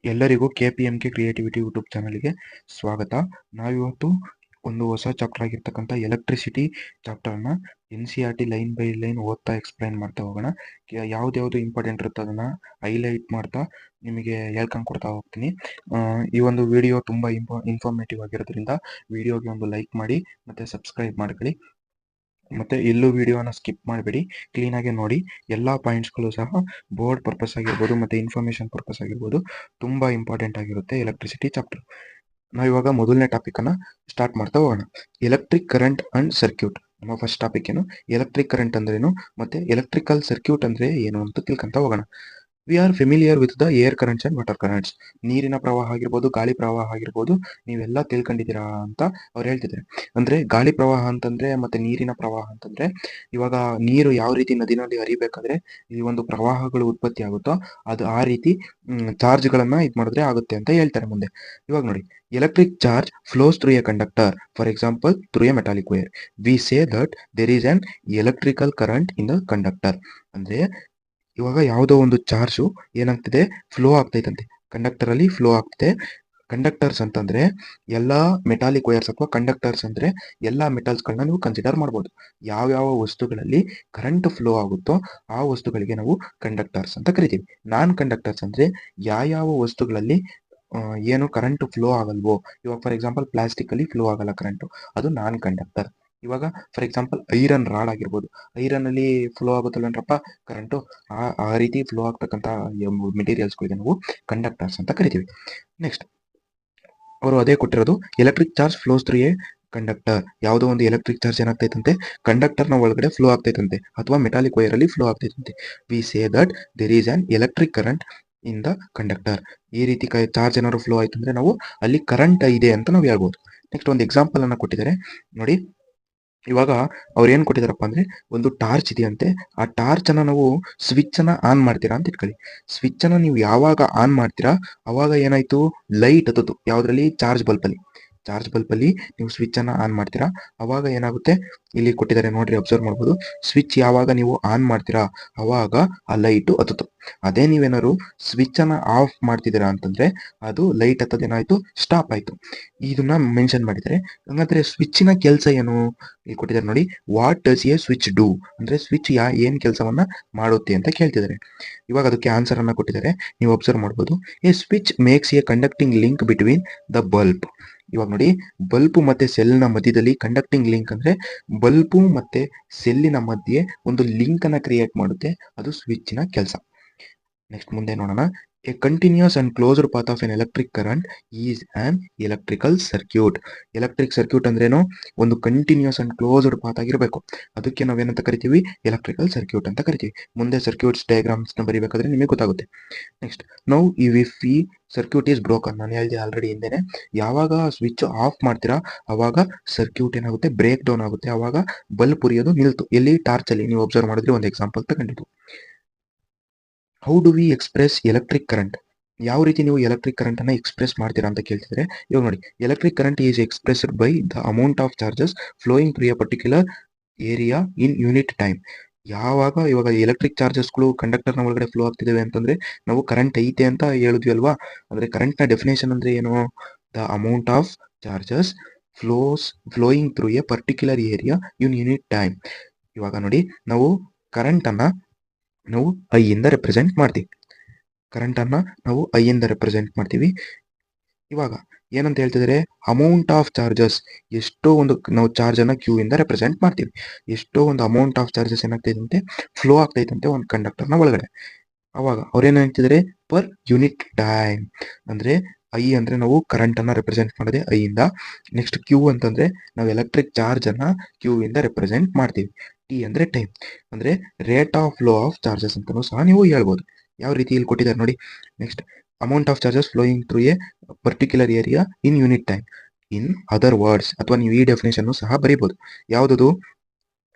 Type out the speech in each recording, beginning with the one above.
ಎಲ್ಲರಿಗೂ KPMK creativity YouTube ಚಾನಲ್ಗೆ ಸ್ವಾಗತ. ನಾವಿವತ್ತು ಒಂದು ಹೊಸ ಚಾಪ್ಟರ್ ಆಗಿರ್ತಕ್ಕಂಥ ಎಲೆಕ್ಟ್ರಿಸಿಟಿ ಚಾಪ್ಟರ್ನ NCERT ಲೈನ್ ಬೈ ಲೈನ್ ಓದ್ತಾ ಎಕ್ಸ್ಪ್ಲೈನ್ ಮಾಡ್ತಾ ಹೋಗೋಣ. ಯಾವ್ದು ಇಂಪಾರ್ಟೆಂಟ್ ಇರುತ್ತೆ ಅದನ್ನು ಹೈಲೈಟ್ ಮಾಡ್ತಾ ನಿಮಗೆ ಹೇಳ್ಕೊಂಡು ಕೊಡ್ತಾ ಹೋಗ್ತೀನಿ. ಈ ಒಂದು ವಿಡಿಯೋ ತುಂಬ ಇನ್ಫಾರ್ಮೇಟಿವ್ ಆಗಿರೋದ್ರಿಂದ ವಿಡಿಯೋಗೆ ಒಂದು ಲೈಕ್ ಮಾಡಿ ಮತ್ತು ಸಬ್ಸ್ಕ್ರೈಬ್ ಮಾಡ್ಕೊಳ್ಳಿ. ಮತ್ತು ಎಲ್ಲೂ ವಿಡಿಯೋನ ಸ್ಕಿಪ್ ಮಾಡಬೇಡಿ, ಕ್ಲೀನಾಗಿ ನೋಡಿ. ಎಲ್ಲ ಪಾಯಿಂಟ್ಸ್ಗಳು ಸಹ ಬೋರ್ಡ್ ಪರ್ಪಸ್ ಆಗಿರ್ಬೋದು ಮತ್ತು ಇನ್ಫಾರ್ಮೇಷನ್ ಪರ್ಪಸ್ ಆಗಿರ್ಬೋದು ತುಂಬ ಇಂಪಾರ್ಟೆಂಟ್ ಆಗಿರುತ್ತೆ ಎಲೆಕ್ಟ್ರಿಸಿಟಿ ಚಾಪ್ಟರ್. ನಾವಿವಾಗ ಮೊದಲನೇ ಟಾಪಿಕನ್ನು ಸ್ಟಾರ್ಟ್ ಮಾಡ್ತಾ ಹೋಗೋಣ. Electric current and circuit. ನಮ್ಮ ಫಸ್ಟ್ ಟಾಪಿಕ್ ಏನು, ಎಲೆಕ್ಟ್ರಿಕ್ ಕರೆಂಟ್ ಅಂದ್ರೇನು ಮತ್ತು ಎಲೆಕ್ಟ್ರಿಕಲ್ ಸರ್ಕ್ಯೂಟ್ ಅಂದರೆ ಏನು ಅಂತ ತಿಳ್ಕೊಂತ ಹೋಗೋಣ. We are familiar with the air currents and water currents. ನೀರಿನ ಪ್ರವಾಹ ಆಗಿರ್ಬೋದು, ಗಾಳಿ ಪ್ರವಾಹ ಆಗಿರ್ಬೋದು, ನೀವೆಲ್ಲ ತಿಳ್ಕೊಂಡಿದ್ದೀರಾ ಅಂತ ಅವ್ರು ಹೇಳ್ತಿದ್ದಾರೆ. ಅಂದರೆ ಗಾಳಿ ಪ್ರವಾಹ ಅಂತಂದರೆ ಮತ್ತು ನೀರಿನ ಪ್ರವಾಹ ಅಂತಂದರೆ, ಇವಾಗ ನೀರು ಯಾವ ರೀತಿ ನದಿನಲ್ಲಿ ಹರಿಬೇಕಾದ್ರೆ ಈ ಒಂದು ಪ್ರವಾಹಗಳು ಉತ್ಪತ್ತಿ ಆಗುತ್ತೋ ಅದು ಆ ರೀತಿ ಚಾರ್ಜ್ಗಳನ್ನು ಇದು ಮಾಡಿದ್ರೆ ಆಗುತ್ತೆ ಅಂತ ಹೇಳ್ತಾರೆ ಮುಂದೆ. ಇವಾಗ ನೋಡಿ, electric charge flows through a conductor, for example through a metallic wire. We say that there is an electrical current in the conductor. ಅಂದರೆ ಇವಾಗ ಯಾವುದೋ ಒಂದು ಚಾರ್ಜು ಏನಾಗ್ತಿದೆ, ಫ್ಲೋ ಆಗ್ತೈತಂತೆ ಕಂಡಕ್ಟರಲ್ಲಿ, ಫ್ಲೋ ಆಗ್ತಿದೆ. ಕಂಡಕ್ಟರ್ಸ್ ಅಂತಂದರೆ ಎಲ್ಲ ಮೆಟಾಲಿಕ್ ವೈರ್ಸ್ ಅಥವಾ ಕಂಡಕ್ಟರ್ಸ್ ಅಂದರೆ ಎಲ್ಲ ಮೆಟಲ್ಸ್ಗಳನ್ನ ನೀವು ಕನ್ಸಿಡರ್ ಮಾಡ್ಬೋದು. ಯಾವ್ಯಾವ ವಸ್ತುಗಳಲ್ಲಿ ಕರೆಂಟ್ ಫ್ಲೋ ಆಗುತ್ತೋ ಆ ವಸ್ತುಗಳಿಗೆ ನಾವು ಕಂಡಕ್ಟರ್ಸ್ ಅಂತ ಕರಿತೀವಿ. ನಾನ್ ಕಂಡಕ್ಟರ್ಸ್ ಅಂದರೆ ಯಾವ ವಸ್ತುಗಳಲ್ಲಿ ಏನು ಕರೆಂಟ್ ಫ್ಲೋ ಆಗಲ್ವೋ. ಇವಾಗ ಫಾರ್ ಎಕ್ಸಾಂಪಲ್ ಪ್ಲಾಸ್ಟಿಕಲ್ಲಿ ಫ್ಲೋ ಆಗಲ್ಲ ಕರೆಂಟು, ಅದು ನಾನ್ ಕಂಡಕ್ಟರ್. ಇವಾಗ ಫಾರ್ ಎಕ್ಸಾಂಪಲ್ ಐರನ್ ರಾಡ್ ಆಗಿರ್ಬೋದು, ಐರನ್ನಲ್ಲಿ ಫ್ಲೋ ಆಗುತ್ತಲ್ಲಪ್ಪ ಕರೆಂಟು, ಆ ರೀತಿ ಫ್ಲೋ ಆಗ್ತಕ್ಕಂಥ ಮೆಟೀರಿಯಲ್ಸ್ಗಳಿಗೆ ನಾವು ಕಂಡಕ್ಟರ್ಸ್ ಅಂತ ಕರಿತೀವಿ. ನೆಕ್ಸ್ಟ್ ಅವರು ಅದೇ ಕೊಟ್ಟಿರೋದು, electric charge flows through A conductor. ಯಾವುದೋ ಒಂದು ಎಲೆಕ್ಟ್ರಿಕ್ ಚಾರ್ಜ್ ಏನಾಗ್ತೈತಂತೆ, ಕಂಡಕ್ಟರ್ನ ಒಳಗಡೆ ಫ್ಲೋ ಆಗ್ತೈತಂತೆ ಅಥವಾ ಮೆಟಾಲಿಕ್ ವೈರಲ್ಲಿ ಫ್ಲೋ ಆಗ್ತೈತಂತೆ. We say that there is an electric current in the conductor. ಈ ರೀತಿ ಚಾರ್ಜ್ ಏನಾದ್ರು ಫ್ಲೋ ಆಯ್ತು ಅಂದರೆ ನಾವು ಅಲ್ಲಿ ಕರೆಂಟ್ ಇದೆ ಅಂತ ನಾವು ಹೇಳ್ಬೋದು. ನೆಕ್ಸ್ಟ್ ಒಂದು ಎಕ್ಸಾಂಪಲ್ ಅನ್ನ ಕೊಟ್ಟಿದ್ದಾರೆ ನೋಡಿ. ಇವಾಗ ಅವ್ರು ಏನು ಕೊಟ್ಟಿದ್ದಾರಪ್ಪ ಅಂದರೆ, ಒಂದು ಟಾರ್ಚ್ ಇದೆಯಂತೆ. ಆ ಟಾರ್ಚನ್ನು ನಾವು ಸ್ವಿಚ್ಚನ್ನು ಆನ್ ಮಾಡ್ತೀರಾ ಅಂತ ಇಟ್ಕೊಳ್ಳಿ. ಸ್ವಿಚ್ಚನ್ನು ನೀವು ಯಾವಾಗ ಆನ್ ಮಾಡ್ತೀರಾ ಅವಾಗ ಏನಾಯಿತು, ಲೈಟ್ ಹತ್ತಿತು ಯಾವುದರಲ್ಲಿ, ಚಾರ್ಜ್ ಬಲ್ಬಲ್ಲಿ. ಚಾರ್ಜ್ ಬಲ್ಬಲ್ಲಿ ನೀವು ಸ್ವಿಚ್ಚನ್ನು ಆನ್ ಮಾಡ್ತೀರಾ ಅವಾಗ ಏನಾಗುತ್ತೆ, ಇಲ್ಲಿ ಕೊಟ್ಟಿದ್ದಾರೆ ನೋಡ್ರಿ, ಅಬ್ಸರ್ವ್ ಮಾಡ್ಬೋದು. ಸ್ವಿಚ್ ಯಾವಾಗ ನೀವು ಆನ್ ಮಾಡ್ತೀರಾ ಅವಾಗ ಆ ಲೈಟು ಹತ್ತಿತು. ಅದೇ ನೀವೇನಾದ್ರು ಸ್ವಿಚ್ಚನ್ನು ಆಫ್ ಮಾಡ್ತಿದ್ದೀರಾ ಅಂತಂದರೆ ಅದು ಲೈಟ್ ಹತ್ತೋದೇನಾಯಿತು, ಸ್ಟಾಪ್ ಆಯಿತು. ಇದನ್ನ ಮೆನ್ಷನ್ ಮಾಡಿದ್ದಾರೆ. ಹಂಗಂದ್ರೆ ಸ್ವಿಚ್ಚಿನ ಕೆಲಸ ಏನು ಇಲ್ಲಿ ಕೊಟ್ಟಿದ್ದಾರೆ ನೋಡಿ. What does A switch do ಅಂದರೆ ಸ್ವಿಚ್ ಏನು ಕೆಲಸವನ್ನ ಮಾಡುತ್ತೆ ಅಂತ ಕೇಳ್ತಿದ್ದಾರೆ. ಇವಾಗ ಅದಕ್ಕೆ ಆನ್ಸರ್ ಅನ್ನ ಕೊಟ್ಟಿದ್ದಾರೆ, ನೀವು ಅಬ್ಸರ್ವ್ ಮಾಡ್ಬೋದು. A switch makes A conducting link between the bulb. ಇವಾಗ ನೋಡಿ, ಬಲ್ಬು ಮತ್ತೆ ಸೆಲ್ನ ಮಧ್ಯದಲ್ಲಿ ಕಂಡಕ್ಟಿಂಗ್ ಲಿಂಕ್ ಅಂದರೆ ಬಲ್ಬು ಮತ್ತೆ ಸೆಲ್ಲಿನ ಮಧ್ಯೆ ಒಂದು ಲಿಂಕ್ ಅನ್ನ ಕ್ರಿಯೇಟ್ ಮಾಡುತ್ತೆ, ಅದು ಸ್ವಿಚ್ನ ಕೆಲಸ. ನೆಕ್ಸ್ಟ್ ಮುಂದೆ ನೋಡೋಣ. A continuous and closed path of an electric current is an electrical circuit. Electric circuit ಅಂದ್ರೇನು, ಒಂದು ಕಂಟಿನ್ಯೂಸ್ ಅಂಡ್ ಕ್ಲೋಸ್ಡ್ ಪಾತ್ ಆಗಿರಬೇಕು. ಅದಕ್ಕೆ ನಾವೇನಂತ ಕರಿತೀವಿ, ಎಲೆಕ್ಟ್ರಿಕಲ್ ಸರ್ಕ್ಯೂಟ್ ಅಂತ ಕರಿತೀವಿ. ಮುಂದೆ ಸರ್ಕ್ಯೂಟ್ಸ್ ಡಯಾಗ್ರಾಮ್ಸ್ನ ಬರೀಬೇಕಾದ್ರೆ ನಿಮಗೆ ಗೊತ್ತಾಗುತ್ತೆ. ನೆಕ್ಸ್ಟ್ ನೌ ಇಫ್ ಈ ಸರ್ಕ್ಯೂಟ್ ಈಸ್ ಬ್ರೋಕನ್. ನಾನು ಹೇಳಿದೆ ಆಲ್ರೆಡಿ ಹಿಂದೆನೆ, ಯಾವಾಗ ಸ್ವಿಚ್ ಆಫ್ ಮಾಡ್ತೀರಾ ಅವಾಗ ಸರ್ಕ್ಯೂಟ್ ಏನಾಗುತ್ತೆ, ಬ್ರೇಕ್ ಡೌನ್ ಆಗುತ್ತೆ. ಅವಾಗ ಬಲ್ಬ್ ಉರಿಯೋದು ನಿಲ್ತು. ಎಲ್ಲಿ, ಟಾರ್ಚಲ್ಲಿ. ನೀವು ಅಬ್ಸರ್ವ್ ಮಾಡಿದ್ರೆ ಒಂದು ಎಕ್ಸಾಂಪಲ್ ತಗೊಂಡಿದ್ದು. How do we express electric current. ಯಾವ ರೀತಿ ನೀವು ಎಲೆಕ್ಟ್ರಿಕ್ ಕರೆಂಟ್ ಅನ್ನ ಎಕ್ಸ್ಪ್ರೆಸ್ ಮಾಡ್ತೀರಾ ಅಂತ ಕೇಳ್ತಿದ್ರೆ, ಇವಾಗ ನೋಡಿ, electric current is expressed by the amount of charges flowing through A particular area in unit time. ಯಾವಾಗ ಇವಾಗ ಎಲೆಕ್ಟ್ರಿಕ್ ಚಾರ್ಜಸ್ಗಳು ಕಂಡಕ್ಟರ್ನ ಒಳಗಡೆ ಫ್ಲೋ ಆಗ್ತಿದ್ದಾವೆ ಅಂತಂದ್ರೆ ನಾವು ಕರೆಂಟ್ ಐತೆ ಅಂತ ಹೇಳಿದ್ವಿ ಅಲ್ವಾ. ಅಂದ್ರೆ ಕರೆಂಟ್ನ ಡೆಫಿನೇಷನ್ ಅಂದ್ರೆ ಏನು, the amount of charges flowing through A particular area in unit time. ಇವಾಗ ನೋಡಿ, ನಾವು ಕರೆಂಟನ್ನು ನಾವು ಐ ಇಂದ ರೆಪ್ರೆಸೆಂಟ್ ಮಾಡ್ತೀವಿ. ಕರೆಂಟನ್ನು ನಾವು ಐ ಇಂದ ರೆಪ್ರೆಸೆಂಟ್ ಮಾಡ್ತೀವಿ. ಇವಾಗ ಏನಂತ ಹೇಳ್ತಿದ್ದಾರೆ, ಅಮೌಂಟ್ ಆಫ್ ಚಾರ್ಜಸ್, ಎಷ್ಟೋ ಒಂದು ನಾವು ಚಾರ್ಜನ್ನು ಕ್ಯೂ ಇಂದ ರೆಪ್ರೆಸೆಂಟ್ ಮಾಡ್ತೀವಿ. ಎಷ್ಟೋ ಒಂದು ಅಮೌಂಟ್ ಆಫ್ ಚಾರ್ಜಸ್ ಏನಾಗ್ತೈತಂತೆ, ಫ್ಲೋ ಆಗ್ತೈತಂತೆ ಒಂದು ಕಂಡಕ್ಟರ್ನ ಒಳಗಡೆ. ಅವಾಗ ಅವ್ರೇನು ಹೇಳ್ತಿದ್ದಾರೆ, ಪರ್ ಯೂನಿಟ್ ಟೈಮ್. ಅಂದರೆ ಐ ಅಂದರೆ ನಾವು ಕರೆಂಟನ್ನು ರೆಪ್ರೆಸೆಂಟ್ ಮಾಡೋದೇ ಐ ಇಂದ. ನೆಕ್ಸ್ಟ್ ಕ್ಯೂ ಅಂತಂದರೆ ನಾವು ಎಲೆಕ್ಟ್ರಿಕ್ ಚಾರ್ಜನ್ನು ಕ್ಯೂ ಇಂದ ರೆಪ್ರೆಸೆಂಟ್ ಮಾಡ್ತೀವಿ. ಟಿ ಅಂದರೆ ಟೈಮ್, ಅಂದರೆ rate of flow of charges ಅಂತಲೂ ಸಹ ನೀವು ಹೇಳ್ಬೋದು. ಯಾವ ರೀತಿ ಇಲ್ಲಿ ಕೊಟ್ಟಿದ್ದಾರೆ ನೋಡಿ. Next amount of charges flowing through A particular area in unit time. In other words, ಅಥವಾ ನೀವು ಈ ಡೆಫಿನೇಷನ್ನು ಸಹ ಬರೀಬೋದು. ಯಾವುದದು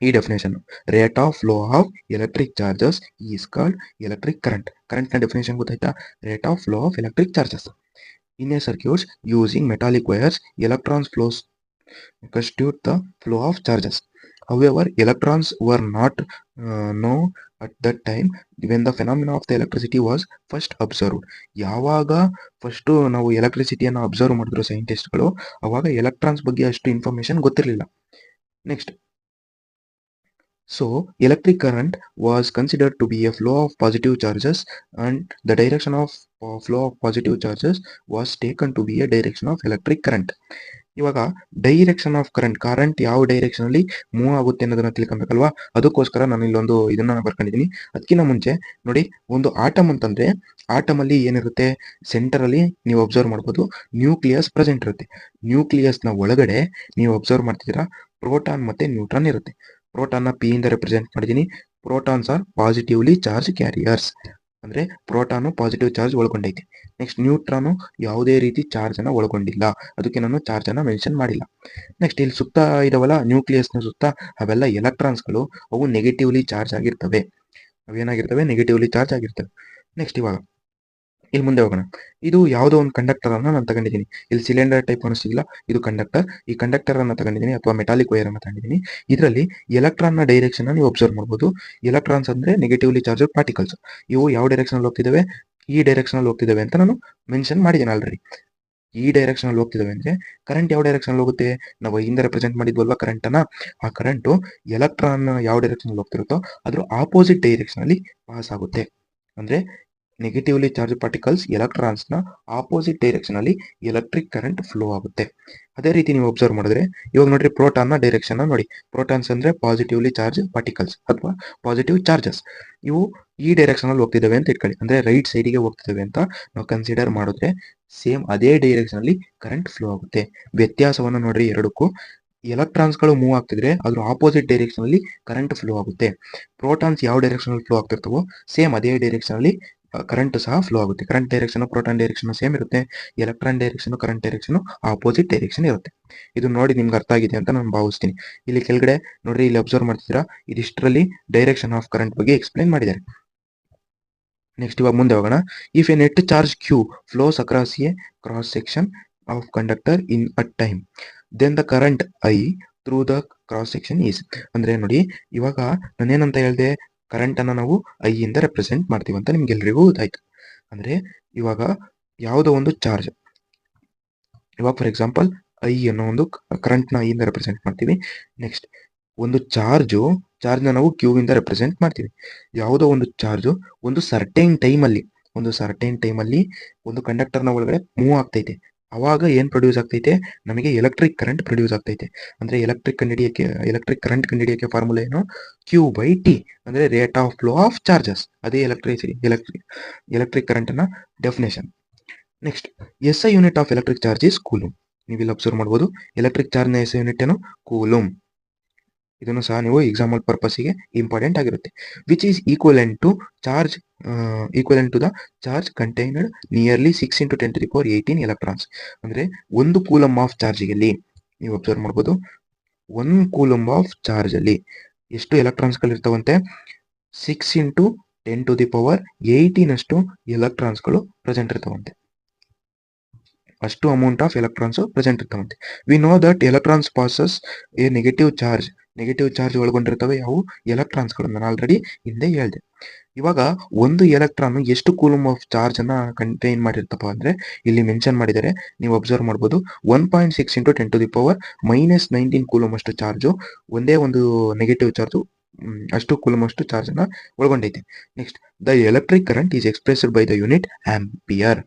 ಈ definition, rate of flow of electric charges is called electric current. ಕರೆಂಟ್ನ ಡೆಫಿನೇಷನ್ ಗೊತ್ತಾಯ್ತಾ, rate of flow of electric charges. In a circuits using metallic wires, electrons flows constitute the flow of charges. However, electrons were not known at that time when the phenomena of the electricity was first observed. ಯಾವಾಗ first ನಾವು ಎಲೆಕ್ಟ್ರಿಸಿಟಿಯನ್ನು observe ಮಾಡಿದ್ರು ಸೈಂಟಿಸ್ಟ್ಗಳು, ಅವಾಗ electrons ಬಗ್ಗೆ ಅಷ್ಟು information ಗೊತ್ತಿರಲಿಲ್ಲ. Next, so electric current was considered to be a flow of positive charges, and the direction of flow of positive charges was taken to be a direction of electric current. ಇವಾಗ direction of current ಯಾವ direction ಅಲ್ಲಿ move ಆಗುತ್ತೆ ಅನ್ನೋದನ್ನ ತಿಳ್ಕೊಬೇಕಲ್ವಾ, ಅದಕ್ಕೋಸ್ಕರ ನಾನು ಇಲ್ಲೊಂದು ಇದನ್ನ ಬರ್ಕೊಂಡಿದ್ದೀನಿ. ಅದಕ್ಕಿಂತ ಮುಂಚೆ ನೋಡಿ, ಒಂದು ಆಟಮ್ ಅಂತಂದ್ರೆ ಆಟಮ್ ಅಲ್ಲಿ ಏನಿರುತ್ತೆ, ಸೆಂಟರ್ ಅಲ್ಲಿ ನೀವು ಅಬ್ಸರ್ವ್ ಮಾಡ್ಬೋದು ನ್ಯೂಕ್ಲಿಯಸ್ ಪ್ರೆಸೆಂಟ್ ಇರುತ್ತೆ. ನ್ಯೂಕ್ಲಿಯಸ್ ನ ಒಳಗಡೆ ನೀವು ಅಬ್ಸರ್ವ್ ಮಾಡ್ತಿದ್ದೀರಾ ಪ್ರೋಟಾನ್ ಮತ್ತೆ ನ್ಯೂಟ್ರಾನ್ ಇರುತ್ತೆ. ಪ್ರೋಟಾನ್ ನ ಪಿ ಇಂದ ರೆಪ್ರೆಸೆಂಟ್ ಮಾಡಿದ್ದೀನಿ. Protons R positively charge carriers, ಅಂದ್ರೆ proton positive charge ಒಳಗೊಂಡೈತೆ. Next, neutron ಯಾವುದೇ ರೀತಿ ಚಾರ್ಜ್ ಅನ್ನ ಒಳಗೊಂಡಿಲ್ಲ, ಅದಕ್ಕೆ ನಾನು ಚಾರ್ಜ್ ಅನ್ನ ಮೆನ್ಷನ್ ಮಾಡಿಲ್ಲ. ನೆಕ್ಸ್ಟ್, ಇಲ್ಲಿ ಸುತ್ತ ಇದಾವಲ್ಲ ನ್ಯೂಕ್ಲಿಯಸ್ ನ ಸುತ್ತ, ಅವೆಲ್ಲ ಎಲೆಕ್ಟ್ರಾನ್ಸ್ಗಳು, ಅವು ನೆಗೆಟಿವ್ಲಿ ಚಾರ್ಜ್ ಆಗಿರ್ತವೆ. ಅವೇನಾಗಿರ್ತವೆ, ನೆಗೆಟಿವ್ಲಿ ಚಾರ್ಜ್ ಆಗಿರ್ತವೆ. ನೆಕ್ಸ್ಟ್, ಇವಾಗ ಇಲ್ಲಿ ಮುಂದೆ ಹೋಗೋಣ. ಇದು ಯಾವುದೋ ಒಂದು ಕಂಡಕ್ಟರ್ ಅನ್ನ ನಾನು ತಗೊಂಡಿದ್ದೀನಿ. ಇಲ್ಲಿ ಸಿಲಿಂಡರ್ ಟೈಪ್ ಅನಿಸ್ತಿಲ್ಲ, ಇದು ಕಂಡಕ್ಟರ್. ಈ ಕಂಡಕ್ಟರ್ ಅನ್ನ ತಗೊಂಡಿದ್ದೀನಿ ಅಥವಾ ಮೆಟಾಲಿಕ್ ವೈರ್ ಅನ್ನ ತಗೊಂಡಿದ್ದೀನಿ. ಇದರಲ್ಲಿ ಎಲೆಕ್ಟ್ರಾನ್ ನ ಡೈರೆಕ್ಷನ್ ನೀವು ಅಬ್ಸರ್ವ್ ಮಾಡಬಹುದು. ಎಲೆಕ್ಟ್ರಾನ್ಸ್ ಅಂದ್ರೆ ನೆಗೆಟಿವ್ಲಿ ಚಾರ್ಜ್ ಪಾರ್ಟಿಕಲ್ಸ್. ಇವು ಯಾವ ಡೈರೆಕ್ಷನ್ ಅಲ್ಲಿ ಹೋಗ್ತಿದ್ದಾವೆ, ಈ ಡೈರೆಕ್ಷನ್ ಅಲ್ಲಿ ಹೋಗ್ತಿದ್ದಾವೆ ಅಂತ ನಾನು ಮೆನ್ಷನ್ ಮಾಡಿದ್ದೀನಿ ಆಲ್ರೆಡಿ. ಈ ಡೈರೆಕ್ಷನ್ ಅಲ್ಲಿ ಹೋಗ್ತಿದ್ದಾವೆ ಅಂದ್ರೆ ಕರೆಂಟ್ ಯಾವ ಡೈರೆಕ್ಷನ್ ಅಲ್ಲಿ ಹೋಗುತ್ತೆ, ನಾವು ಹಿಂದೆ ರೆಪ್ರೆಸೆಂಟ್ ಮಾಡಿದ್ವಲ್ವಾ ಕರೆಂಟ್ ಅನ್ನ, ಆ ಕರೆಂಟು ಎಲೆಕ್ಟ್ರಾನ್ ಯಾವ ಡೈರೆಕ್ಷನ್ ಅಲ್ಲಿ ಹೋಗ್ತಿರುತ್ತೋ ಅದ್ರ ಆಪೋಸಿಟ್ ಡೈರೆಕ್ಷನ್ ಅಲ್ಲಿ ಪಾಸ್ ಆಗುತ್ತೆ. ಅಂದ್ರೆ ನೆಗೆಟಿವ್ಲಿ ಚಾರ್ಜ್ ಪಾರ್ಟಿಕಲ್ಸ್ ಎಲೆಕ್ಟ್ರಾನ್ಸ್ ನ ಆಪೋಸಿಟ್ ಡೈರೆಕ್ಷನ್ ಅಲ್ಲಿ ಎಲೆಕ್ಟ್ರಿಕ್ ಕರೆಂಟ್ ಫ್ಲೋ ಆಗುತ್ತೆ. ಅದೇ ರೀತಿ ನೀವು ಅಬ್ಸರ್ವ್ ಮಾಡಿದ್ರೆ, ಇವಾಗ ನೋಡ್ರಿ ಪ್ರೋಟಾನ್ ನ ಡೈರೆಕ್ಷನ್ ನೋಡಿ. ಪ್ರೋಟಾನ್ಸ್ ಅಂದ್ರೆ ಪಾಸಿಟಿವ್ಲಿ ಚಾರ್ಜ್ ಪಾರ್ಟಿಕಲ್ಸ್ ಅಥವಾ ಪಾಸಿಟಿವ್ ಚಾರ್ಜಸ್. ಇವು ಈ ಡೈರೆಕ್ಷನ್ ಅಲ್ಲಿ ಹೋಗ್ತಿದ್ದಾವೆ ಅಂತ ಇಟ್ಕೊಳ್ಳಿ, ಅಂದ್ರೆ ರೈಟ್ ಸೈಡ್ಗೆ ಹೋಗ್ತಿದ್ದಾವೆ ಅಂತ ನಾವು ಕನ್ಸಿಡರ್ ಮಾಡಿದ್ರೆ ಸೇಮ್ ಅದೇ ಡೈರೆಕ್ಷನ್ ಅಲ್ಲಿ ಕರೆಂಟ್ ಫ್ಲೋ ಆಗುತ್ತೆ. ವ್ಯತ್ಯಾಸವನ್ನು ನೋಡ್ರಿ ಎರಡಕ್ಕೂ. ಎಲೆಕ್ಟ್ರಾನ್ಸ್ಗಳು ಮೂವ್ ಆಗ್ತಿದ್ರೆ ಅದ್ರ ಆಪೋಸಿಟ್ ಡೈರೆಕ್ಷನ್ ಅಲ್ಲಿ ಕರೆಂಟ್ ಫ್ಲೋ ಆಗುತ್ತೆ. ಪ್ರೋಟಾನ್ಸ್ ಯಾವ ಡೈರೆಕ್ಷನ್ ಅಲ್ಲಿ ಫ್ಲೋ ಆಗ್ತಿರ್ತವೋ ಸೇಮ್ ಅದೇ ಡೈರೆಕ್ಷನ್ ಅಲ್ಲಿ ಕರೆಂಟ್ ಸಹ ಫ್ಲೋ ಆಗುತ್ತೆ. Current direction proton direction same ಇರುತ್ತೆ. Electron direction current direction opposite direction ಇರುತ್ತೆ. ಇದು ನೋಡಿ ನಿಮ್ಗೆ ಅರ್ಥ ಆಗಿದೆ ಅಂತ ನಾನು ಭಾವಿಸ್ತೀನಿ. ಇಲ್ಲಿ ಕೆಳಗಡೆ ನೋಡ್ರಿ, ಇಲ್ಲಿ ಅಬ್ಸರ್ವ್ ಮಾಡ್ತಿದ್ದೀರಾ, ಇದಿಷ್ಟರಲ್ಲಿ ಡೈರೆಕ್ಷನ್ ಆಫ್ ಕರೆಂಟ್ ಬಗ್ಗೆ ಎಕ್ಸ್ಪ್ಲೈನ್ ಮಾಡಿದ್ದಾರೆ. ನೆಕ್ಸ್ಟ್, ಇವಾಗ ಮುಂದೆ ಹೋಗೋಣ. If a net charge Q flows across a cross section of conductor in a time, then the current I through the cross section is. ಅಂದ್ರೆ ನೋಡಿ, ಇವಾಗ ನಾನೇನಂತ ಹೇಳಿದೆ, ಕರೆಂಟ್ ಅನ್ನ ನಾವು ಐ ಇಂದ ರೆಪ್ರೆಸೆಂಟ್ ಮಾಡ್ತೀವಿ ಅಂತ ನಿಮ್ಗೆಲ್ರಿಗೂ ಗೊತ್ತಾಯ್ತು. ಅಂದ್ರೆ ಇವಾಗ ಯಾವುದೋ ಒಂದು ಚಾರ್ಜ್, ಇವಾಗ ಫಾರ್ ಎಕ್ಸಾಂಪಲ್ ಐ ಅನ್ನೋ ಒಂದು ಕರೆಂಟ್ ನ ಐ ಇಂದ ರೆಪ್ರೆಸೆಂಟ್ ಮಾಡ್ತೀವಿ. ನೆಕ್ಸ್ಟ್, ಒಂದು ಚಾರ್ಜ್ ನ ನಾವು ಕ್ಯೂ ಇಂದ ರೆಪ್ರೆಸೆಂಟ್ ಮಾಡ್ತೀವಿ. ಯಾವುದೋ ಒಂದು ಚಾರ್ಜ್ ಒಂದು ಸರ್ಟೈನ್ ಟೈಮ್ ಅಲ್ಲಿ ಒಂದು ಕಂಡಕ್ಟರ್ ನ ಒಳಗಡೆ ಮೂವ್ ಆಗ್ತೈತೆ. ಅವಾಗ ಏನ್ ಪ್ರೊಡ್ಯೂಸ್ ಆಗ್ತೈತೆ, ನಮಗೆ ಎಲೆಕ್ಟ್ರಿಕ್ ಕರೆಂಟ್ ಪ್ರೊಡ್ಯೂಸ್ ಆಗ್ತೈತೆ. ಅಂದ್ರೆ ಎಲೆಕ್ಟ್ರಿಕ್ ಕರೆಂಟ್ ಕಂಡುಹಿಡಿಯಕ್ಕೆ ಫಾರ್ಮುಲಾ ಏನು, ಕ್ಯೂ ಬೈ ಟಿ, ಅಂದ್ರೆ rate of flow of charges. ಅದೇ ಎಲೆಕ್ಟ್ರಿಕ್ ಕರೆಂಟ್ ನ definition. Next, S I unit of electric charge is coulomb. ನೀವು ಇಲ್ಲಿ ಅಬ್ಸರ್ವ್ ಮಾಡಬಹುದು, ಎಲೆಕ್ಟ್ರಿಕ್ ಚಾರ್ಜ್ ನ ಎಸ್ ಐ ಯೂನಿಟ್ ಏನು, ಕೂಲೂಮ್. ಇದನ್ನು ಸಹ ನೀವು ಎಕ್ಸಾಂಪಲ್ ಪರ್ಪಸ್ಗೆ ಇಂಪಾರ್ಟೆಂಟ್ ಆಗಿರುತ್ತೆ. Which is equivalent to the charge contained nearly 6 × 10⁻18 electrons. ಅಂದ್ರೆ ಒಂದು ಕೂಲಮ್ ಆಫ್ ಚಾರ್ಜ್ಗೆ ನೀವು ಅಬ್ಸರ್ವ್ ಮಾಡಬಹುದು, 1 ಕೂಲಮ್ ಆಫ್ ಚಾರ್ಜ್ ಅಲ್ಲಿ ಎಷ್ಟು ಎಲೆಕ್ಟ್ರಾನ್ಸ್ಗಳು ಇರ್ತಾವಂತೆ, 6 × 10⁻18 ಅಷ್ಟು ಎಲೆಕ್ಟ್ರಾನ್ಸ್ಗಳು ಪ್ರೆಸೆಂಟ್ ಇರ್ತಾವಂತೆ. ಅಷ್ಟು ಅಮೌಂಟ್ ಆಫ್ ಎಲೆಕ್ಟ್ರಾನ್ಸ್ ಪ್ರೆಸೆಂಟ್ ಇರ್ತಾವಂತೆ. We know that electrons possess a negative charge ಒಳಗೊಂಡಿರ್ತವೆ ಯಾವ ಎಲೆಕ್ಟ್ರಾನ್ಸ್ಗಳು, ನಾನು ಆಲ್ರೆಡಿ ಹಿಂದೆ ಹೇಳಿದೆ. ಇವಾಗ ಒಂದು ಎಲೆಕ್ಟ್ರಾನ್ ಎಷ್ಟು ಕೂಲಮ್ ಆಫ್ ಚಾರ್ಜ್ ಅನ್ನ ಕಂಟೈನ್ ಮಾಡಿರ್ತಪ್ಪ ಅಂದ್ರೆ ಇಲ್ಲಿ ಮೆನ್ಷನ್ ಮಾಡಿದರೆ ನೀವು ಅಬ್ಸರ್ವ್ ಮಾಡಬಹುದು, 1.6 × 10⁻−19 ಕೂಲಮ್ ಅಷ್ಟು ಚಾರ್ಜು, ಒಂದೇ ಒಂದು ನೆಗೆಟಿವ್ ಚಾರ್ಜ್ ಅಷ್ಟು ಕೂಲಮ್ ಅಷ್ಟು ಚಾರ್ಜ್ ಅನ್ನ ಒಳಗೊಂಡೈತೆ. Next, the electric current is expressed by the unit ampere.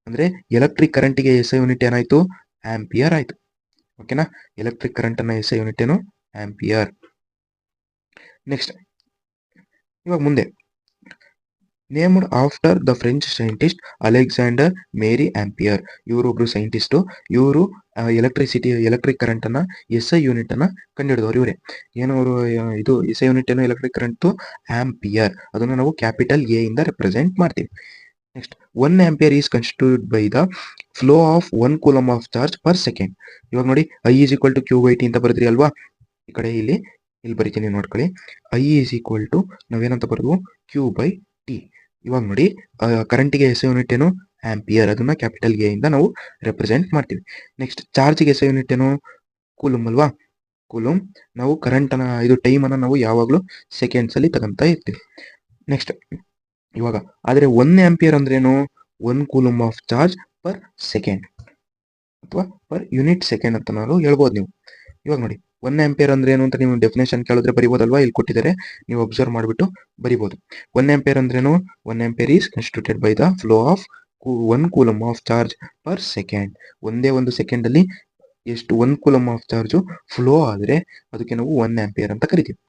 ಅಂದ್ರೆ ಎಲೆಕ್ಟ್ರಿಕ್ ಕರೆಂಟ್ಗೆ ಎಸ್ ಐ ಯೂನಿಟ್ ಏನಾಯ್ತು, ಆಂಪಿಯರ್ ಆಯ್ತು. ಓಕೆನಾ, ಎಲೆಕ್ಟ್ರಿಕ್ ಕರೆಂಟ್ ಅನ್ನ ಎಸ್ ಐ ಯೂನಿಟ್ ಏನು, ಆಂಪಿಯರ್. ನೆಕ್ಸ್ಟ್, ಇವಾಗ ಮುಂದೆ, named after the French scientist Alexander Marie Ampere. ಇವರೊಬ್ರು ಸೈಂಟಿಸ್ಟ್, ಇವರು ಎಲೆಕ್ಟ್ರಿಕ್ ಕರೆಂಟ್ ಅನ್ನ ಎಸ್ ಐ ಯೂನಿಟ್ ಅನ್ನ ಕಂಡುಹಿಡಿದವರು ಇವರೇ. ಏನವರು, ಇದು ಎಸ್ ಐ ಯೂನಿಟ್ ಏನು, ಎಲೆಕ್ಟ್ರಿಕ್ ಕರೆಂಟ್ ಆಂಪಿಯರ್. ಅದನ್ನು ನಾವು ಕ್ಯಾಪಿಟಲ್ ಎ ಇಂದ ರೆಪ್ರೆಸೆಂಟ್ ಮಾಡ್ತೀವಿ. Next, 1 ampere is constituted by the flow of 1 coulomb of charge per second. ಇವಾಗ ನೋಡಿ, I is equal to Q by T ಅಂತ ಬರೆದ್ರಿ ಅಲ್ವಾ, ಈ ಕಡೆ ಇಲ್ಲಿ ಬರಿತೀನಿ ನೋಡ್ಕೊಳ್ಳಿ. ಐ ಈಸ್ ಈಕ್ವಲ್ ಟು ನಾವೇನಂತ ಬರೆದ್ವು, ಕ್ಯೂ ಬೈ ಟಿ. ಇವಾಗ ನೋಡಿ, ಕರೆಂಟ್ಗೆ ಎಸ್ ಯೂನಿಟ್ ಏನು, ಆಂಪಿಯರ್. ಅದನ್ನ ಕ್ಯಾಪಿಟಲ್ ಎ ಇಂದ ನಾವು ರೆಪ್ರೆಸೆಂಟ್ ಮಾಡ್ತೀವಿ. ನೆಕ್ಸ್ಟ್, ಚಾರ್ಜ್ಗೆ ಎಸ್ ಯೂನಿಟ್ ಏನು, ಕೂಲಮ್ ಅಲ್ವಾ. ಕೂಲೂಮ್. ನಾವು ಕರೆಂಟನ್ನು ಇದು ಟೈಮನ್ನು ನಾವು ಯಾವಾಗಲೂ ಸೆಕೆಂಡ್ಸಲ್ಲಿ ತಗೊಂತ ಇರ್ತೀವಿ. ನೆಕ್ಸ್ಟ್ ಇವಾಗ ಆದರೆ 1 ಆಂಪಿಯರ್ ಅಂದ್ರೇನು? 1 ಕೂಲೂಮ್ ಆಫ್ ಚಾರ್ಜ್ ಪರ್ ಸೆಕೆಂಡ್ ಅಥವಾ ಪರ್ ಯೂನಿಟ್ ಸೆಕೆಂಡ್ ಅಂತ ನಾವು ಹೇಳ್ಬೋದು ನೀವು. ಇವಾಗ ನೋಡಿ 1 ಆಂಪಿಯರ್ ಅಂದ್ರೆ ಏನು ಅಂತ ನೀವು ಡೆಫಿನೇಷನ್ ಕೇಳಿದ್ರೆ ಬರಿಬೋದಲ್ವಾ? ಇಲ್ಲಿ ಕೊಟ್ಟಿದ್ದಾರೆ, ನೀವು ಅಬ್ಸರ್ವ್ ಮಾಡಿಬಿಟ್ಟು ಬರಿಬೋದು. 1 ಆಂಪಿಯರ್ ಅಂದ್ರೇನು? 1 ampere is constituted by the flow of 1 coulomb of charge per second. ಒಂದೇ ಒಂದು ಸೆಕೆಂಡಲ್ಲಿ ಎಷ್ಟು 1 ಕೂಲಮ್ ಆಫ್ ಚಾರ್ಜು ಫ್ಲೋ ಆದರೆ ಅದಕ್ಕೆ ನಾವು 1 ಆಂಪಿಯರ್ ಅಂತ ಕರಿತೀವಿ.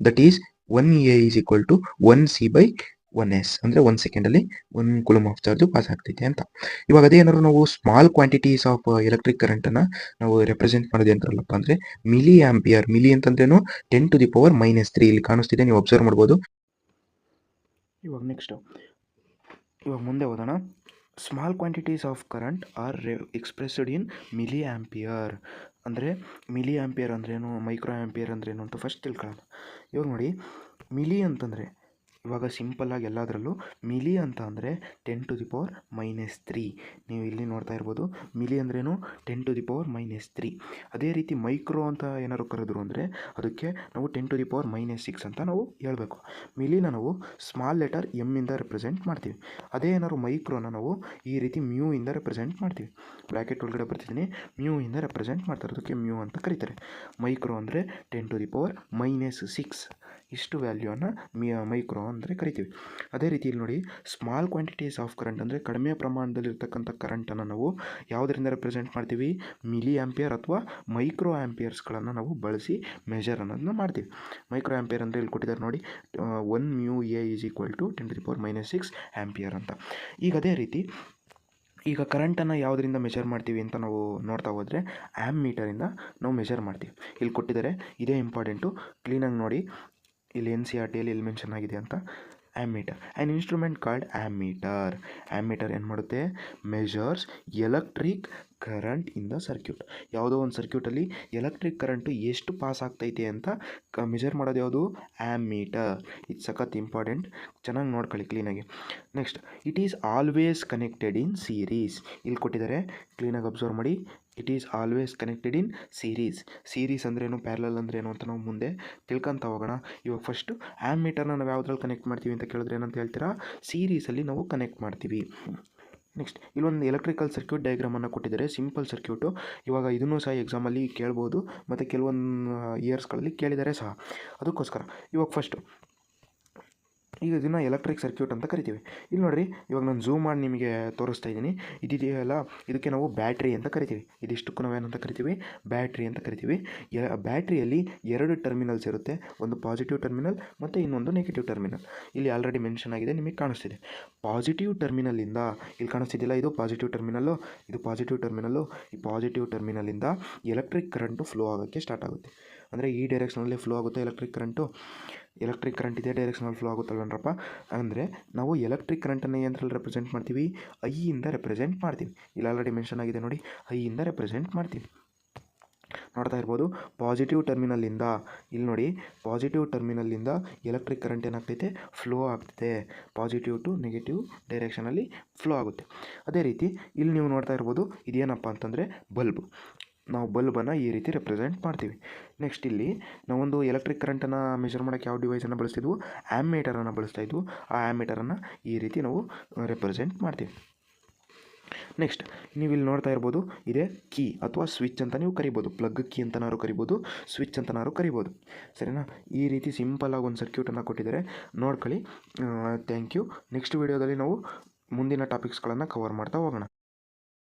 That is 1A is equal to 1C/1S. ಅಂದರೆ 1 ಸೆಕೆಂಡಲ್ಲಿ 1 ಕೂಲಮ್ ಆಫ್ ಚಾರ್ಜು ಪಾಸ್ ಆಗ್ತೈತೆ ಅಂತ. ಇವಾಗ ಅದೇನಾದ್ರು ನಾವು ಸ್ಮಾಲ್ ಕ್ವಾಂಟಿಟೀಸ್ ಆಫ್ ಎಲೆಕ್ಟ್ರಿಕ್ ಕರೆಂಟನ್ನು ನಾವು ರೆಪ್ರೆಸೆಂಟ್ ಮಾಡೋದು ಏನರಲ್ಲಪ್ಪ ಅಂದರೆ ಮಿಲಿ ಆಂಪಿಯರ್. ಮಿಲಿ ಅಂತಂದ್ರೇನು? 10⁻³ ಇಲ್ಲಿ ಕಾಣಿಸ್ತಿದೆ, ನೀವು ಅಬ್ಸರ್ವ್ ಮಾಡ್ಬೋದು. ಇವಾಗ ನೆಕ್ಸ್ಟ್ ಇವಾಗ ಮುಂದೆ ಹೋಗೋಣ. Small quantities of current R expressed in milli ampere. ಅಂದರೆ ಮಿಲಿ ಆಂಪಿಯರ್ ಅಂದ್ರೇನು, ಮೈಕ್ರೋ ಆಂಪಿಯರ್ ಅಂದ್ರೇನು ಅಂತ ಫಸ್ಟ್ ತಿಳ್ಕೊಳ್ಳೋಣ. ಇವಾಗ ನೋಡಿ, ಮಿಲಿ ಅಂತಂದರೆ ಇವಾಗ ಸಿಂಪಲ್ಲಾಗಿ ಎಲ್ಲದರಲ್ಲೂ ಮಿಲಿ ಅಂತ ಅಂದರೆ 10⁻³ ನೀವು ಇಲ್ಲಿ ನೋಡ್ತಾ ಇರ್ಬೋದು. ಮಿಲಿ ಅಂದ್ರೇನು? 10⁻³ ಅದೇ ರೀತಿ ಮೈಕ್ರೋ ಅಂತ ಏನಾದ್ರು ಕರೆದ್ರು ಅಂದರೆ ಅದಕ್ಕೆ ನಾವು 10⁻⁻6 ಅಂತ ನಾವು ಹೇಳಬೇಕು. ಮಿಲಿನ ನಾವು ಸ್ಮಾಲ್ ಲೆಟರ್ ಎಮ್ ಇಂದ ರೆಪ್ರೆಸೆಂಟ್ ಮಾಡ್ತೀವಿ. ಅದೇ ಏನಾದ್ರು ಮೈಕ್ರೋನ ನಾವು ಈ ರೀತಿ ಮ್ಯೂ ಇಂದ ರೆಪ್ರೆಸೆಂಟ್ ಮಾಡ್ತೀವಿ. ಬ್ರ್ಯಾಕೆಟ್ ಒಳಗಡೆ ಬರ್ತಿದ್ದೀನಿ, ಮ್ಯೂ ಇಂದ ರೆಪ್ರೆಸೆಂಟ್ ಮಾಡ್ತಾರೆ, ಅದಕ್ಕೆ ಮ್ಯೂ ಅಂತ ಕರೀತಾರೆ. ಮೈಕ್ರೋ ಅಂದರೆ 10⁻⁻6 ಇಷ್ಟು ವ್ಯಾಲ್ಯೂವನ್ನು ಮೈಕ್ರೋ ಅಂದರೆ ಕರಿತೀವಿ. ಅದೇ ರೀತಿ ಇಲ್ಲಿ ನೋಡಿ, ಸ್ಮಾಲ್ ಕ್ವಾಂಟಿಟೀಸ್ ಆಫ್ ಕರೆಂಟ್ ಅಂದರೆ ಕಡಿಮೆ ಪ್ರಮಾಣದಲ್ಲಿರ್ತಕ್ಕಂಥ ಕರೆಂಟನ್ನು ನಾವು ಯಾವುದರಿಂದ ರೆಪ್ರೆಸೆಂಟ್ ಮಾಡ್ತೀವಿ? ಮಿಲಿ ಆಂಪಿಯರ್ ಅಥವಾ ಮೈಕ್ರೋ ಆಂಪಿಯರ್ಸ್ಗಳನ್ನು ನಾವು ಬಳಸಿ ಮೆಜರ್ ಅನ್ನೋದನ್ನ ಮಾಡ್ತೀವಿ. ಮೈಕ್ರೋ ಆಂಪಿಯರ್ ಅಂದರೆ ಇಲ್ಲಿ ಕೊಟ್ಟಿದ್ದಾರೆ ನೋಡಿ, 1 μA is equal to 10⁻⁻6 ampere ಅಂತ. ಈಗ ಅದೇ ರೀತಿ ಈಗ ಕರೆಂಟನ್ನು ಯಾವುದರಿಂದ ಮೆಜರ್ ಮಾಡ್ತೀವಿ ಅಂತ ನಾವು ನೋಡ್ತಾ ಹೋದರೆ ಆ್ಯಮ್ಮೀಟರಿಂದ ನಾವು ಮೆಜರ್ ಮಾಡ್ತೀವಿ. ಇಲ್ಲಿ ಕೊಟ್ಟಿದ್ದಾರೆ, ಇದೇ ಇಂಪಾರ್ಟೆಂಟು, ಕ್ಲೀನಾಗಿ ನೋಡಿ. ಇಲ್ಲಿ NCERTಯಲ್ಲಿ ಎಲ್ಲಿ ಮೆನ್ಷನ್ ಆಗಿದೆ ಅಂತ. ಆ್ಯಮ್ಮೀಟರ್, ಆ್ಯನ್ ಇನ್ಸ್ಟ್ರೂಮೆಂಟ್ ಕಾಲ್ಡ್ ಆ್ಯಮ್ಮೀಟರ್. ಆ್ಯಮ್ಮೀಟರ್ ಏನು ಮಾಡುತ್ತೆ? Measures electric current in the circuit. ಯಾವುದೋ ಒಂದು ಸರ್ಕ್ಯೂಟಲ್ಲಿ ಎಲೆಕ್ಟ್ರಿಕ್ ಕರೆಂಟು ಎಷ್ಟು ಪಾಸ್ ಆಗ್ತೈತೆ ಅಂತ ಮೆಜರ್ ಮಾಡೋದು ಯಾವುದು? ಆ್ಯಮ್ಮೀಟರ್. ಇದು ಸಖತ್ ಇಂಪಾರ್ಟೆಂಟ್, ಚೆನ್ನಾಗಿ ನೋಡ್ಕೊಳ್ಳಿ ಕ್ಲೀನಾಗಿ. Next, it is always connected in series. ಇಲ್ಲಿ ಕೊಟ್ಟಿದ್ದಾರೆ, ಕ್ಲೀನಾಗಿ ಅಬ್ಸರ್ವ್ ಮಾಡಿ. It is always connected in series. Series ಅಂದ್ರೇನು, ಪ್ಯಾರಲಲ್ ಅಂದ್ರೇನು ಅಂತ ನಾವು ಮುಂದೆ ತಿಳ್ಕೊಂತ ಹೋಗೋಣ. ಇವಾಗ ಫಸ್ಟು ಆ್ಯಮ್ಮೀಟರ್ನ ನಾವು ಯಾವುದ್ರಲ್ಲಿ ಕನೆಕ್ಟ್ ಮಾಡ್ತೀವಿ ಅಂತ ಕೇಳಿದ್ರೆ ಏನಂತ ಹೇಳ್ತೀರಾ? ಸೀರೀಸಲ್ಲಿ ನಾವು ಕನೆಕ್ಟ್ ಮಾಡ್ತೀವಿ. ನೆಕ್ಸ್ಟ್, ಇಲ್ಲೊಂದು ಎಲೆಕ್ಟ್ರಿಕಲ್ ಸರ್ಕ್ಯೂಟ್ ಡಯಾಗ್ರಾಮನ್ನು ಕೊಟ್ಟಿದ್ದಾರೆ, ಸಿಂಪಲ್ ಸರ್ಕ್ಯೂಟು. ಇವಾಗ ಇದನ್ನು ಸಹ ಎಕ್ಸಾಮಲ್ಲಿ ಕೇಳ್ಬೋದು, ಮತ್ತು ಕೆಲವೊಂದು ಇಯರ್ಸ್ಗಳಲ್ಲಿ ಕೇಳಿದ್ದಾರೆ ಸಹ. ಅದಕ್ಕೋಸ್ಕರ ಇವಾಗ ಫಸ್ಟು ಈಗ ಇದನ್ನು ಎಲೆಕ್ಟ್ರಿಕ್ ಸರ್ಕ್ಯೂಟ್ ಅಂತ ಕರಿತೀವಿ. ಇಲ್ಲಿ ನೋಡಿರಿ, ಇವಾಗ ನಾನು ಝೂಮ್ ಮಾಡಿ ನಿಮಗೆ ತೋರಿಸ್ತಾ ಇದ್ದೀನಿ. ಇದೆಯಲ್ಲ, ಇದಕ್ಕೆ ನಾವು ಬ್ಯಾಟ್ರಿ ಅಂತ ಕರಿತೀವಿ. ಇದಿಷ್ಟಕ್ಕೂ ನಾವು ಏನಂತ ಕರಿತೀವಿ? ಬ್ಯಾಟ್ರಿ ಅಂತ ಕರಿತೀವಿ. ಬ್ಯಾಟ್ರಿಯಲ್ಲಿ 2 ಟರ್ಮಿನಲ್ಸ್ ಇರುತ್ತೆ, ಒಂದು ಪಾಸಿಟಿವ್ ಟರ್ಮಿನಲ್ ಮತ್ತು ಇನ್ನೊಂದು ನೆಗೆಟಿವ್ ಟರ್ಮಿನಲ್. ಇಲ್ಲಿ ಆಲ್ರೆಡಿ ಮೆನ್ಷನ್ ಆಗಿದೆ, ನಿಮಗೆ ಕಾಣಿಸ್ತಿದೆ. ಪಾಸಿಟಿವ್ ಟರ್ಮಿನಲ್ಲಿಂದ, ಇಲ್ಲಿ ಕಾಣಿಸ್ತಿದ್ದಿಲ್ಲ, ಇದು ಪಾಸಿಟಿವ್ ಟರ್ಮಿನಲ್ಲು, ಇದು ಪಾಸಿಟಿವ್ ಟರ್ಮಿನಲ್ಲು. ಈ ಪಾಸಿಟಿವ್ ಟರ್ಮಿನಲಿಂದ ಎಲೆಕ್ಟ್ರಿಕ್ ಕರೆಂಟು ಫ್ಲೋ ಆಗೋಕ್ಕೆ ಸ್ಟಾರ್ಟ್ ಆಗುತ್ತೆ. ಅಂದರೆ ಈ ಡೈರೆಕ್ಷನಲ್ಲಿ ಫ್ಲೋ ಆಗುತ್ತೆ ಎಲೆಕ್ಟ್ರಿಕ್ ಕರೆಂಟು. ಎಲೆಕ್ಟ್ರಿಕ್ ಕರೆಂಟ್ ಇದೇ ಡೈರೆಕ್ಷನಲ್ಲಿ ಫ್ಲೋ ಆಗುತ್ತಲ್ವನ್ರಪ್ಪ. ಅಂದರೆ ನಾವು ಎಲೆಕ್ಟ್ರಿಕ್ ಕರೆಂಟನ್ನು ಏನರಲ್ಲಿ ರೆಪ್ರೆಸೆಂಟ್ ಮಾಡ್ತೀವಿ? ಐಯಿಂದ ರೆಪ್ರೆಸೆಂಟ್ ಮಾಡ್ತೀವಿ. ಇಲ್ಲಿ ಆಲ್ರೆಡಿ ಮೆನ್ಷನ್ ಆಗಿದೆ ನೋಡಿ, ಐಯಿಂದ ರೆಪ್ರೆಸೆಂಟ್ ಮಾಡ್ತೀವಿ. ನೋಡ್ತಾ ಇರ್ಬೋದು, ಪಾಸಿಟಿವ್ ಟರ್ಮಿನಲ್ಲಿಂದ, ಇಲ್ಲಿ ನೋಡಿ, ಪಾಸಿಟಿವ್ ಟರ್ಮಿನಲ್ಲಿಂದ ಎಲೆಕ್ಟ್ರಿಕ್ ಕರೆಂಟ್ ಏನಾಗ್ತೈತೆ? ಫ್ಲೋ ಆಗ್ತದೆ. ಪಾಸಿಟಿವ್ ಟು ನೆಗೆಟಿವ್ ಡೈರೆಕ್ಷನಲ್ಲಿ ಫ್ಲೋ ಆಗುತ್ತೆ. ಅದೇ ರೀತಿ ಇಲ್ಲಿ ನೀವು ನೋಡ್ತಾ ಇರ್ಬೋದು, ಇದೇನಪ್ಪ ಅಂತಂದರೆ ಬಲ್ಬ್. ನಾವು ಬಲ್ಬನ್ನು ಈ ರೀತಿ ರೆಪ್ರೆಸೆಂಟ್ ಮಾಡ್ತೀವಿ. ನೆಕ್ಸ್ಟ್, ಇಲ್ಲಿ ನಾವೊಂದು ಎಲೆಕ್ಟ್ರಿಕ್ ಕರೆಂಟನ್ನು ಮೆಜರ್ ಮಾಡೋಕ್ಕೆ ಯಾವ ಡಿವೈಸನ್ನು ಬಳಸ್ತಿದ್ವು? ಆ್ಯಮ್ಮೀಟರನ್ನು ಬಳಸ್ತಾ ಇದ್ವು. ಆ ಆ್ಯಮ್ಮೀಟರನ್ನು ಈ ರೀತಿ ನಾವು ರೆಪ್ರೆಸೆಂಟ್ ಮಾಡ್ತೀವಿ. ನೆಕ್ಸ್ಟ್, ನೀವು ಇಲ್ಲಿ ನೋಡ್ತಾ ಇರ್ಬೋದು, ಇದೇ ಕೀ ಅಥವಾ ಸ್ವಿಚ್ ಅಂತ ನೀವು ಕರಿಬೋದು. ಪ್ಲಗ್ ಕೀ ಅಂತನಾದ್ರು ಕರಿಬೋದು, ಸ್ವಿಚ್ ಅಂತನಾದ್ರು ಕರಿಬೋದು. ಸರಿನಾ? ಈ ರೀತಿ ಸಿಂಪಲ್ಲಾಗಿ ಒಂದು ಸರ್ಕ್ಯೂಟನ್ನು ಕೊಟ್ಟಿದ್ದಾರೆ, ನೋಡ್ಕೊಳ್ಳಿ. Thank you. ನೆಕ್ಸ್ಟ್ ವಿಡಿಯೋದಲ್ಲಿ ನಾವು ಮುಂದಿನ ಟಾಪಿಕ್ಸ್ಗಳನ್ನು ಕವರ್ ಮಾಡ್ತಾ ಹೋಗೋಣ.